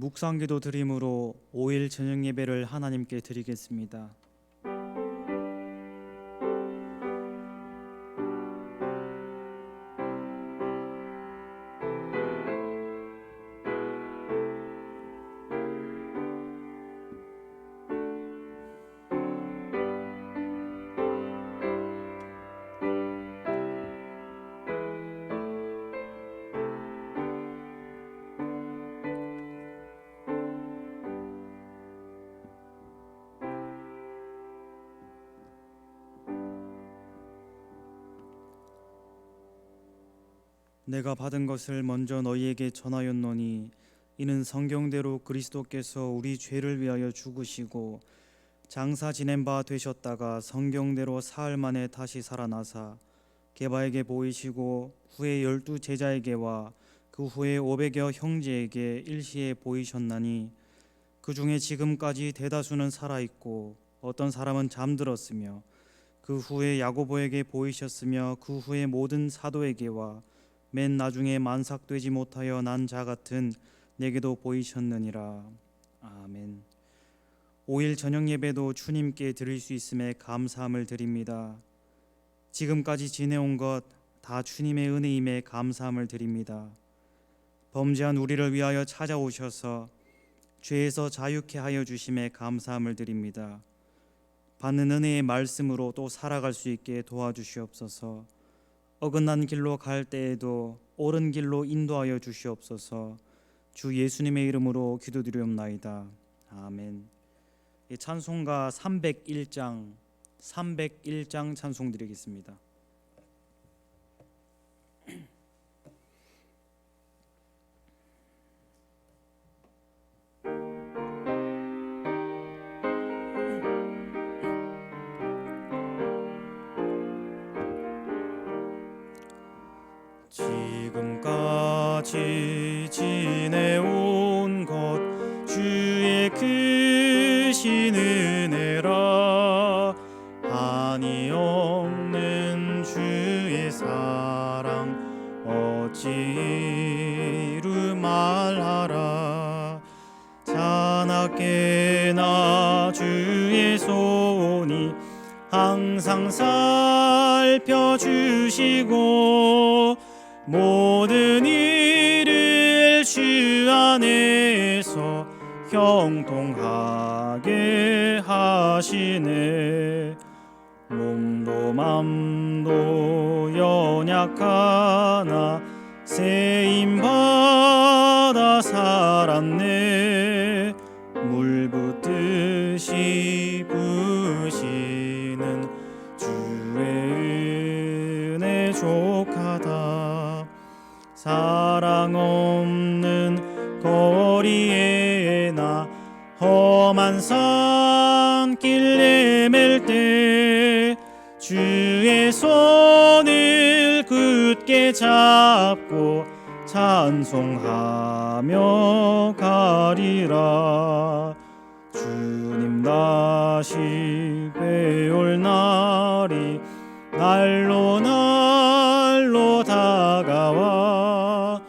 묵상기도 드림으로 5일 저녁 예배를 하나님께 드리겠습니다. 내가 받은 것을 먼저 너희에게 전하였노니 이는 성경대로 그리스도께서 우리 죄를 위하여 죽으시고 장사 지낸 바 되셨다가 성경대로 사흘 만에 다시 살아나사 게바에게 보이시고 후에 12 제자에게와 그 후에 500여 형제에게 일시에 보이셨나니 그 중에 지금까지 대다수는 살아있고 어떤 사람은 잠들었으며 그 후에 야고보에게 보이셨으며 그 후에 모든 사도에게와 맨 나중에 만삭되지 못하여 난 자 같은 내게도 보이셨느니라. 아멘. 5일 저녁 예배도 주님께 드릴 수 있음에 감사함을 드립니다. 지금까지 지내온 것 다 주님의 은혜임에 감사함을 드립니다. 범죄한 우리를 위하여 찾아오셔서 죄에서 자유케 하여 주심에 감사함을 드립니다. 받는 은혜의 말씀으로 또 살아갈 수 있게 도와주시옵소서. 어긋난 길로 갈 때에도 옳은 길로 인도하여 주시옵소서. 주 예수님의 이름으로 기도드리옵나이다. 아멘. 찬송가 301장 찬송 드리겠습니다. 지금까지 지내온 것 주의 크신 은혜라. 한이 없는 주의 사랑 어찌 이루 말하라. 자나깨나 주의 손이 항상 살펴주시고 모든 일을 주 안에서 형통하게 하시네. 몸도 맘도 연약하나 세임받아 살았네. 물 붓듯이 부시는 주의 은혜 족하다. 사랑 없는 거리에 나 험한 산길 헤맬 때 주의 손을 굳게 잡고 찬송하며 가리라. 주님 다시 뵈올 날이 날로 다가와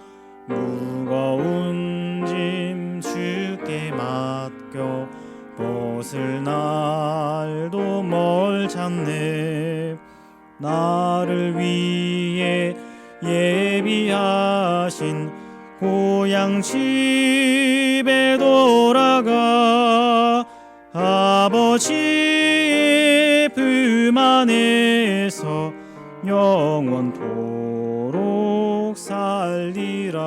무거운 짐 주께 맡겨 벗을 날도 멀잖네. 나를 위해 예비하신 고향 집에 돌아가 아버지의 품 안에서 영원토록 살리라.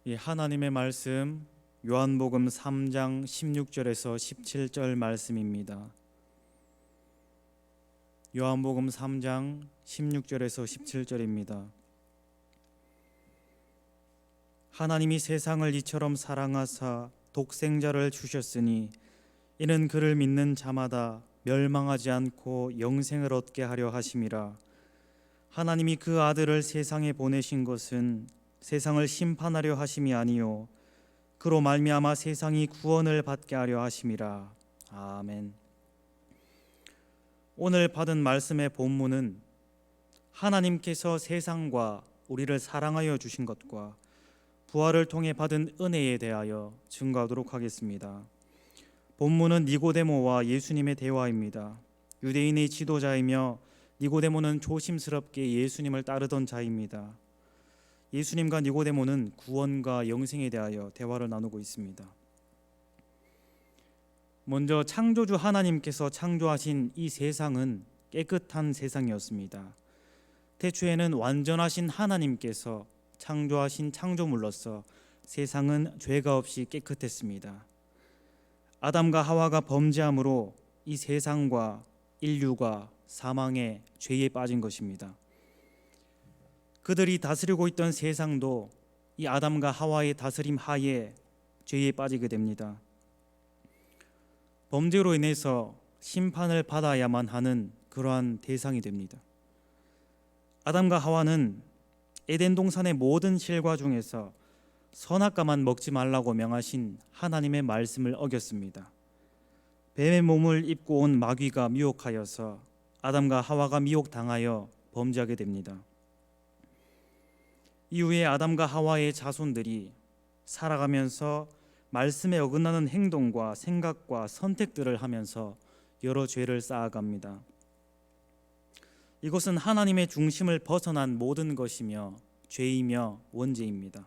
이 하나님의 말씀 요한복음 3장 16절에서 17절 말씀입니다. 요한복음 3장 16절에서 17절입니다. 하나님이 세상을 이처럼 사랑하사 독생자를 주셨으니 이는 그를 믿는 자마다 멸망하지 않고 영생을 얻게 하려 하심이라. 하나님이 그 아들을 세상에 보내신 것은 세상을 심판하려 하심이 아니요 그로 말미암아 세상이 구원을 받게 하려 하심이라. 아멘. 오늘 받은 말씀의 본문은 하나님께서 세상과 우리를 사랑하여 주신 것과 부활을 통해 받은 은혜에 대하여 증거하도록 하겠습니다. 본문은 니고데모와 예수님의 대화입니다. 유대인의 지도자이며 니고데모는 조심스럽게 예수님을 따르던 자입니다. 예수님과 니고데모는 구원과 영생에 대하여 대화를 나누고 있습니다. 먼저 창조주 하나님께서 창조하신 이 세상은 깨끗한 세상이었습니다. 태초에는 완전하신 하나님께서 창조하신 창조물로서 세상은 죄가 없이 깨끗했습니다. 아담과 하와가 범죄함으로 이 세상과 인류가 사망의 죄에 빠진 것입니다. 그들이 다스리고 있던 세상도 이 아담과 하와의 다스림 하에 죄에 빠지게 됩니다. 범죄로 인해서 심판을 받아야만 하는 그러한 대상이 됩니다. 아담과 하와는 에덴 동산의 모든 실과 중에서 선악과만 먹지 말라고 명하신 하나님의 말씀을 어겼습니다. 뱀의 몸을 입고 온 마귀가 미혹하여서 아담과 하와가 미혹당하여 범죄하게 됩니다. 이후에 아담과 하와의 자손들이 살아가면서 말씀에 어긋나는 행동과 생각과 선택들을 하면서 여러 죄를 쌓아갑니다. 이것은 하나님의 중심을 벗어난 모든 것이며 죄이며 원죄입니다.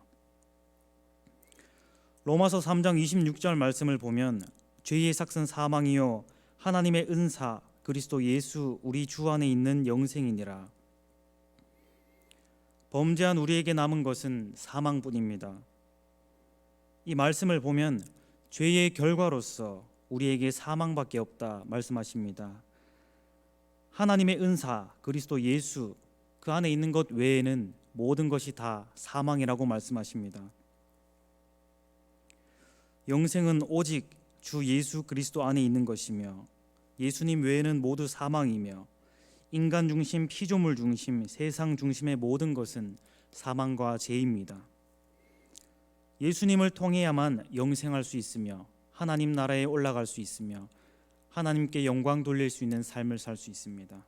로마서 3장 26절 말씀을 보면 죄의 삭은 사망이요 하나님의 은사 그리스도 예수 우리 주 안에 있는 영생이니라. 범죄한 우리에게 남은 것은 사망뿐입니다. 이 말씀을 보면 죄의 결과로서 우리에게 사망밖에 없다 말씀하십니다. 하나님의 은사 그리스도 예수 그 안에 있는 것 외에는 모든 것이 다 사망이라고 말씀하십니다. 영생은 오직 주 예수 그리스도 안에 있는 것이며 예수님 외에는 모두 사망이며 인간 중심, 피조물 중심, 세상 중심의 모든 것은 사망과 죄입니다. 예수님을 통해야만 영생할 수 있으며 하나님 나라에 올라갈 수 있으며 하나님께 영광 돌릴 수 있는 삶을 살 수 있습니다.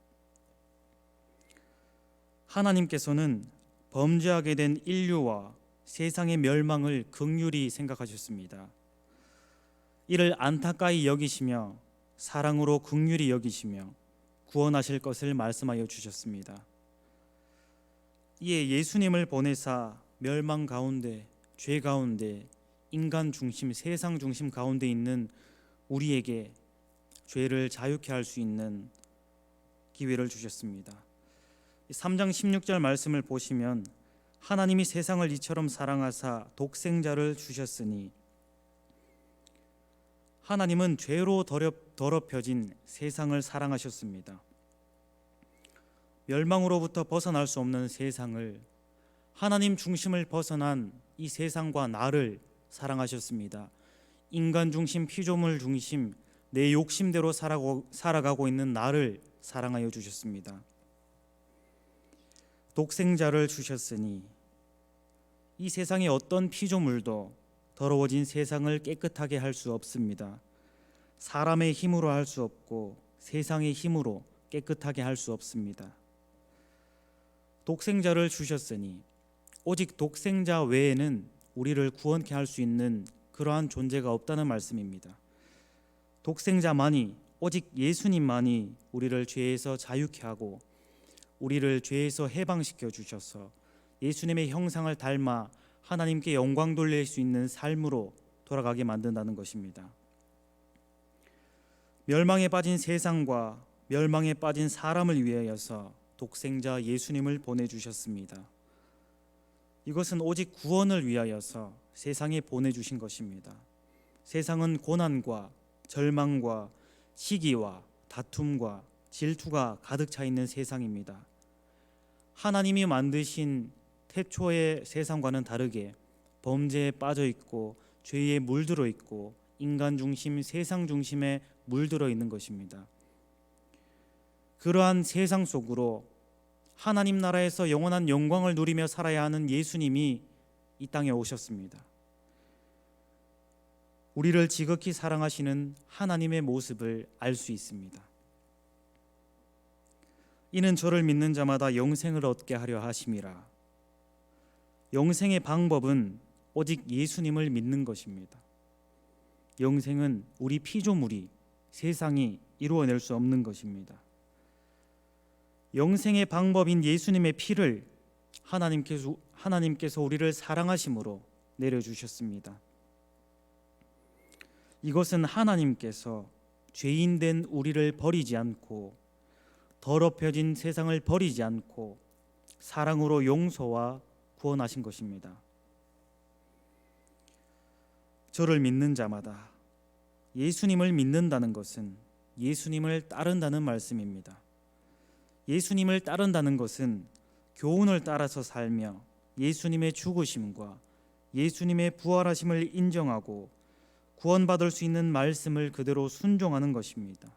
하나님께서는 범죄하게 된 인류와 세상의 멸망을 긍휼히 생각하셨습니다. 이를 안타까이 여기시며 사랑으로 긍휼히 여기시며 구원하실 것을 말씀하여 주셨습니다. 이에 예수님을 보내사 멸망 가운데 죄 가운데 인간 중심 세상 중심 가운데 있는 우리에게 죄를 자유케 할 수 있는 기회를 주셨습니다. 3장 16절 말씀을 보시면 하나님이 세상을 이처럼 사랑하사 독생자를 주셨으니 하나님은 죄로 더럽혀진 세상을 사랑하셨습니다. 멸망으로부터 벗어날 수 없는 세상을 하나님 중심을 벗어난 이 세상과 나를 사랑하셨습니다. 인간 중심, 피조물 중심, 내 욕심대로 살아가고 있는 나를 사랑하여 주셨습니다. 독생자를 주셨으니 이 세상의 어떤 피조물도 더러워진 세상을 깨끗하게 할 수 없습니다. 사람의 힘으로 할 수 없고 세상의 힘으로 깨끗하게 할 수 없습니다. 독생자를 주셨으니 오직 독생자 외에는 우리를 구원케 할 수 있는 그러한 존재가 없다는 말씀입니다. 독생자만이 오직 예수님만이 우리를 죄에서 자유케 하고 우리를 죄에서 해방시켜 주셔서 예수님의 형상을 닮아 하나님께 영광 돌릴 수 있는 삶으로 돌아가게 만든다는 것입니다. 멸망에 빠진 세상과 멸망에 빠진 사람을 위하여서 독생자 예수님을 보내주셨습니다. 이것은 오직 구원을 위하여서 세상에 보내주신 것입니다. 세상은 고난과 절망과 시기와 다툼과 질투가 가득 차 있는 세상입니다. 하나님이 만드신 태초의 세상과는 다르게 범죄에 빠져 있고 죄에 물들어 있고 인간 중심, 세상 중심에 물들어 있는 것입니다. 그러한 세상 속으로 하나님 나라에서 영원한 영광을 누리며 살아야 하는 예수님이 이 땅에 오셨습니다. 우리를 지극히 사랑하시는 하나님의 모습을 알 수 있습니다. 이는 저를 믿는 자마다 영생을 얻게 하려 하심이라. 영생의 방법은 오직 예수님을 믿는 것입니다. 영생은 우리 피조물이, 세상이 이루어낼 수 없는 것입니다. 영생의 방법인 예수님의 피를 하나님께서 우리를 사랑하심으로 내려주셨습니다. 이것은 하나님께서 죄인된 우리를 버리지 않고 더럽혀진 세상을 버리지 않고 사랑으로 용서와 구원하신 것입니다. 저를 믿는 자마다 예수님을 믿는다는 것은 예수님을 따른다는 말씀입니다. 예수님을 따른다는 것은 교훈을 따라서 살며 예수님의 죽으심과 예수님의 부활하심을 인정하고 구원받을 수 있는 말씀을 그대로 순종하는 것입니다.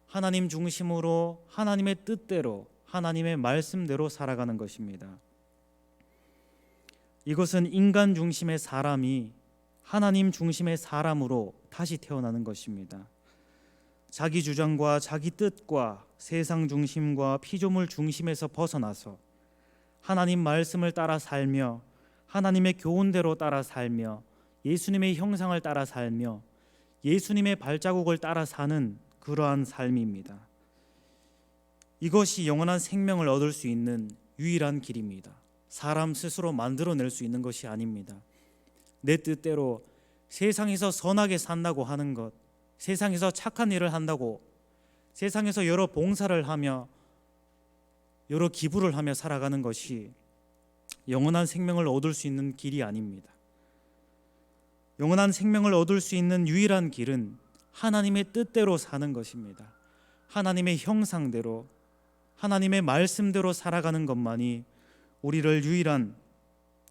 하나님 중심으로 하나님의 뜻대로 하나님의 말씀대로 살아가는 것입니다. 이것은 인간 중심의 사람이 하나님 중심의 사람으로 다시 태어나는 것입니다. 자기 주장과 자기 뜻과 세상 중심과 피조물 중심에서 벗어나서 하나님 말씀을 따라 살며 하나님의 교훈대로 따라 살며 예수님의 형상을 따라 살며 예수님의 발자국을 따라 사는 그러한 삶입니다. 이것이 영원한 생명을 얻을 수 있는 유일한 길입니다. 사람 스스로 만들어낼 수 있는 것이 아닙니다. 내 뜻대로 세상에서 선하게 산다고 하는 것, 세상에서 착한 일을 한다고, 세상에서 여러 봉사를 하며 여러 기부를 하며 살아가는 것이 영원한 생명을 얻을 수 있는 길이 아닙니다. 영원한 생명을 얻을 수 있는 유일한 길은 하나님의 뜻대로 사는 것입니다. 하나님의 형상대로, 하나님의 말씀대로 살아가는 것만이 우리를 유일한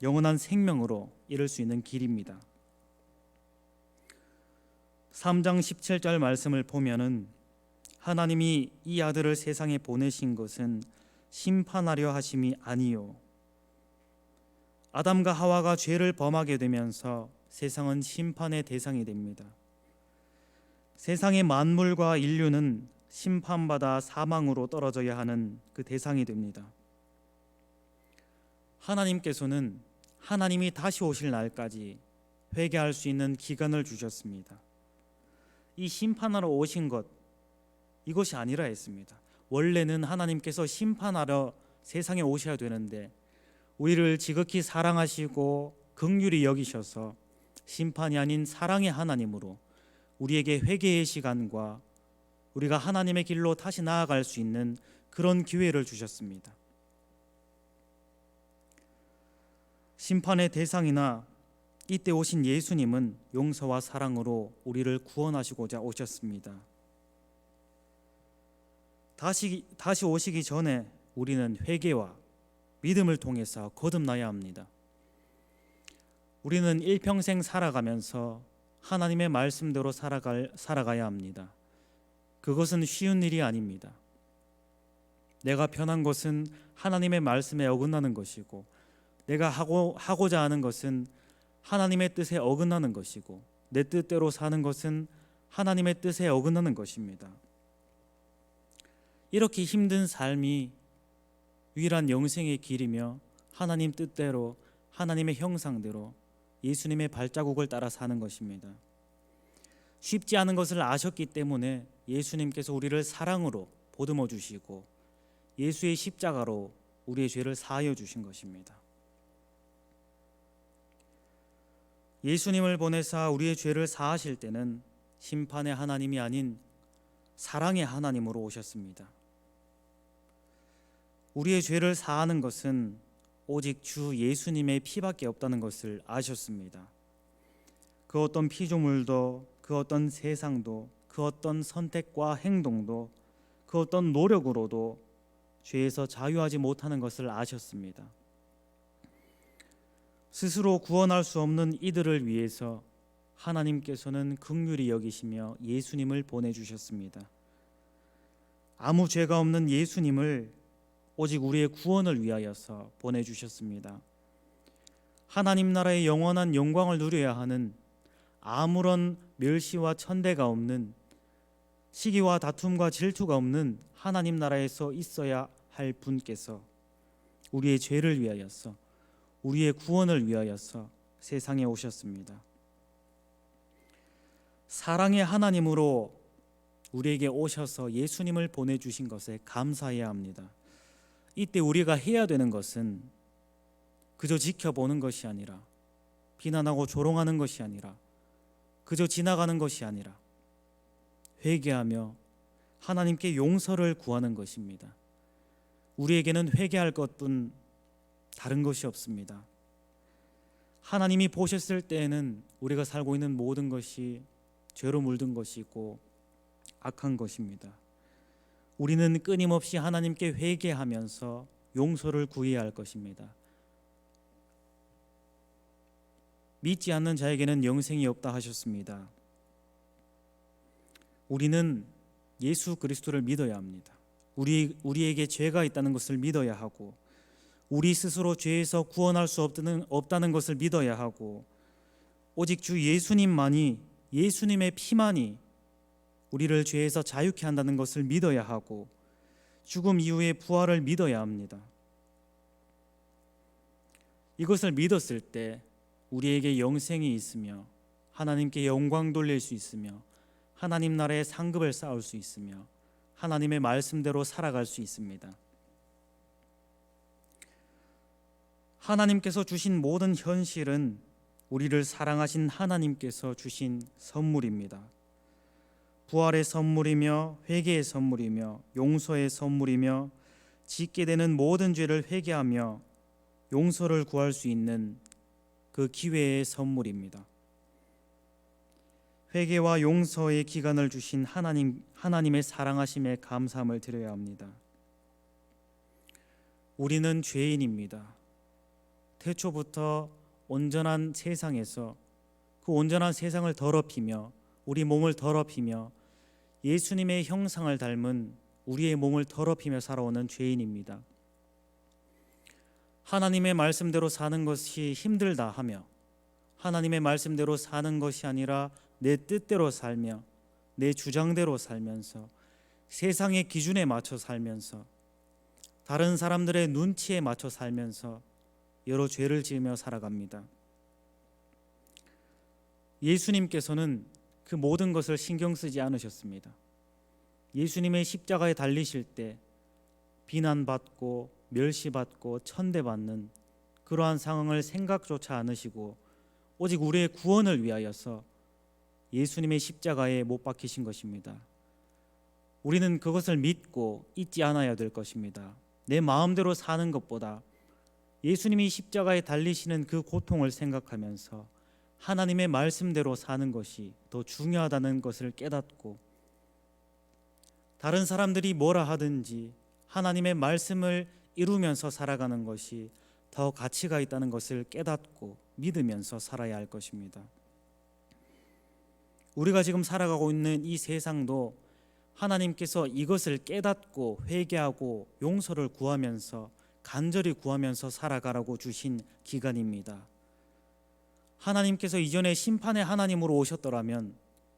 영원한 생명으로 이룰 수 있는 길입니다. 3장 17절 말씀을 보면은 하나님이 이 아들을 세상에 보내신 것은 심판하려 하심이 아니요, 아담과 하와가 죄를 범하게 되면서 세상은 심판의 대상이 됩니다. 세상의 만물과 인류는 심판받아 사망으로 떨어져야 하는 그 대상이 됩니다. 하나님께서는 하나님이 다시 오실 날까지 회개할 수 있는 기간을 주셨습니다. 이 심판하러 오신 것, 이것이 아니라 했습니다. 원래는 하나님께서 심판하러 세상에 오셔야 되는데 우리를 지극히 사랑하시고 긍휼히 여기셔서 심판이 아닌 사랑의 하나님으로 우리에게 회개의 시간과 우리가 하나님의 길로 다시 나아갈 수 있는 그런 기회를 주셨습니다. 심판의 대상이나 이때 오신 예수님은 용서와 사랑으로 우리를 구원하시고자 오셨습니다. 다시 오시기 전에 우리는 회개와 믿음을 통해서 거듭나야 합니다. 우리는 일평생 살아가면서 하나님의 말씀대로 살아가야 합니다. 그것은 쉬운 일이 아닙니다. 내가 편한 것은 하나님의 말씀에 어긋나는 것이고, 내가 하고자 하는 것은 하나님의 뜻에 어긋나는 것이고, 내 뜻대로 사는 것은 하나님의 뜻에 어긋나는 것입니다. 이렇게 힘든 삶이 유일한 영생의 길이며 하나님 뜻대로 하나님의 형상대로 예수님의 발자국을 따라 사는 것입니다. 쉽지 않은 것을 아셨기 때문에 예수님께서 우리를 사랑으로 보듬어 주시고 예수의 십자가로 우리의 죄를 사하여 주신 것입니다. 예수님을 보내사 우리의 죄를 사하실 때는 심판의 하나님이 아닌 사랑의 하나님으로 오셨습니다. 우리의 죄를 사하는 것은 오직 주 예수님의 피밖에 없다는 것을 아셨습니다. 그 어떤 피조물도, 그 어떤 세상도, 그 어떤 선택과 행동도, 그 어떤 노력으로도 죄에서 자유하지 못하는 것을 아셨습니다. 스스로 구원할 수 없는 이들을 위해서 하나님께서는 긍휼히 여기시며 예수님을 보내주셨습니다. 아무 죄가 없는 예수님을 오직 우리의 구원을 위하여서 보내주셨습니다. 하나님 나라의 영원한 영광을 누려야 하는 아무런 멸시와 천대가 없는, 시기와 다툼과 질투가 없는 하나님 나라에서 있어야 할 분께서 우리의 죄를 위하여서, 우리의 구원을 위하여서 세상에 오셨습니다. 사랑의 하나님으로 우리에게 오셔서 예수님을 보내주신 것에 감사해야 합니다. 이때 우리가 해야 되는 것은 그저 지켜보는 것이 아니라, 비난하고 조롱하는 것이 아니라, 그저 지나가는 것이 아니라 회개하며 하나님께 용서를 구하는 것입니다. 우리에게는 회개할 것뿐 다른 것이 없습니다. 하나님이 보셨을 때에는 우리가 살고 있는 모든 것이 죄로 물든 것이고 악한 것입니다. 우리는 끊임없이 하나님께 회개하면서 용서를 구해야 할 것입니다. 믿지 않는 자에게는 영생이 없다 하셨습니다. 우리는 예수 그리스도를 믿어야 합니다. 우리에게 죄가 있다는 것을 믿어야 하고, 우리 스스로 죄에서 구원할 수 없다는 것을 믿어야 하고, 오직 주 예수님만이, 예수님의 피만이 우리를 죄에서 자유케 한다는 것을 믿어야 하고, 죽음 이후의 부활을 믿어야 합니다. 이것을 믿었을 때 우리에게 영생이 있으며 하나님께 영광 돌릴 수 있으며 하나님 나라의 상급을 쌓을 수 있으며 하나님의 말씀대로 살아갈 수 있습니다. 하나님께서 주신 모든 현실은 우리를 사랑하신 하나님께서 주신 선물입니다. 부활의 선물이며 회개의 선물이며 용서의 선물이며 짓게 되는 모든 죄를 회개하며 용서를 구할 수 있는 그 기회의 선물입니다. 회개와 용서의 기간을 주신 하나님의 사랑하심에 감사함을 드려야 합니다. 우리는 죄인입니다. 태초부터 온전한 세상에서 그 온전한 세상을 더럽히며 우리 몸을 더럽히며 예수님의 형상을 닮은 우리의 몸을 더럽히며 살아오는 죄인입니다. 하나님의 말씀대로 사는 것이 힘들다 하며 하나님의 말씀대로 사는 것이 아니라 내 뜻대로 살며 내 주장대로 살면서 세상의 기준에 맞춰 살면서 다른 사람들의 눈치에 맞춰 살면서 여러 죄를 지으며 살아갑니다. 예수님께서는 그 모든 것을 신경 쓰지 않으셨습니다. 예수님의 십자가에 달리실 때 비난받고 멸시받고 천대받는 그러한 상황을 생각조차 않으시고 오직 우리의 구원을 위하여서 예수님의 십자가에 못 박히신 것입니다. 우리는 그것을 믿고 잊지 않아야 될 것입니다. 내 마음대로 사는 것보다 예수님이 십자가에 달리시는 그 고통을 생각하면서 하나님의 말씀대로 사는 것이 더 중요하다는 것을 깨닫고, 다른 사람들이 뭐라 하든지 하나님의 말씀을 이루면서 살아가는 것이 더 가치가 있다는 것을 깨닫고 믿으면서 살아야 할 것입니다. 우리가 지금 살아가고 있는 이 세상도 하나님께서 이것을 깨닫고 회개하고 용서를 구하면서 간절히 구하면서 살아가라고 주신 기간입니다. 하나님께서 이전에 심판의 하나님으로 오셨더라면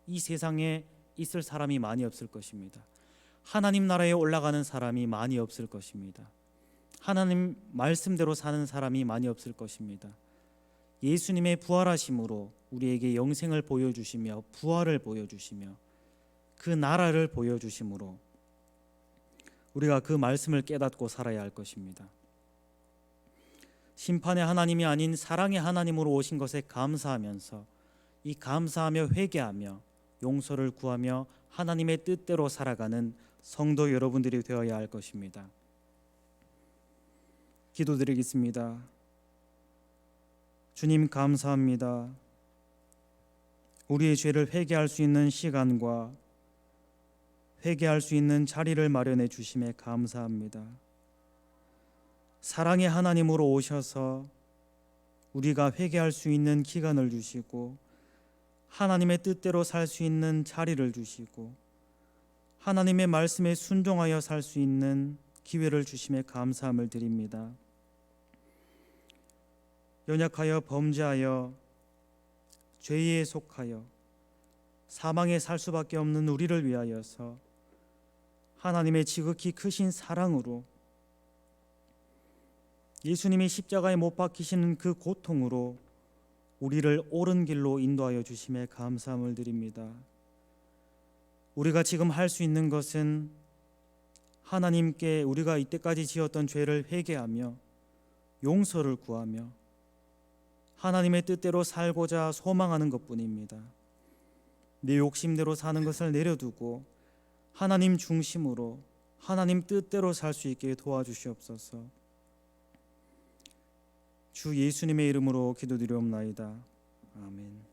이 세상에 있을 사람이 많이 없을 것입니다. 하나님 나라에 올라가는 사람이 많이 없을 것입니다. 하나님 말씀대로 사는 사람이 많이 없을 것입니다. 예수님의 부활하심으로 우리에게 영생을 보여주시며 부활을 보여주시며 그 나라를 보여주심으로 우리가 그 말씀을 깨닫고 살아야 할 것입니다. 심판의 하나님이 아닌 사랑의 하나님으로 오신 것에 감사하면서 이 감사하며 회개하며 용서를 구하며 하나님의 뜻대로 살아가는 성도 여러분들이 되어야 할 것입니다. 기도드리겠습니다. 주님 감사합니다. 우리의 죄를 회개할 수 있는 시간과 회개할 수 있는 자리를 마련해 주심에 감사합니다. 사랑의 하나님으로 오셔서 우리가 회개할 수 있는 기간을 주시고 하나님의 뜻대로 살 수 있는 자리를 주시고 하나님의 말씀에 순종하여 살 수 있는 기회를 주심에 감사함을 드립니다. 연약하여 범죄하여 죄에 속하여 사망에 살 수밖에 없는 우리를 위하여서 하나님의 지극히 크신 사랑으로 예수님이 십자가에 못 박히시는 그 고통으로 우리를 옳은 길로 인도하여 주심에 감사함을 드립니다. 우리가 지금 할 수 있는 것은 하나님께 우리가 이때까지 지었던 죄를 회개하며 용서를 구하며 하나님의 뜻대로 살고자 소망하는 것뿐입니다. 내 욕심대로 사는 것을 내려두고 하나님 중심으로 하나님 뜻대로 살 수 있게 도와주시옵소서. 주 예수님의 이름으로 기도드리옵나이다. 아멘.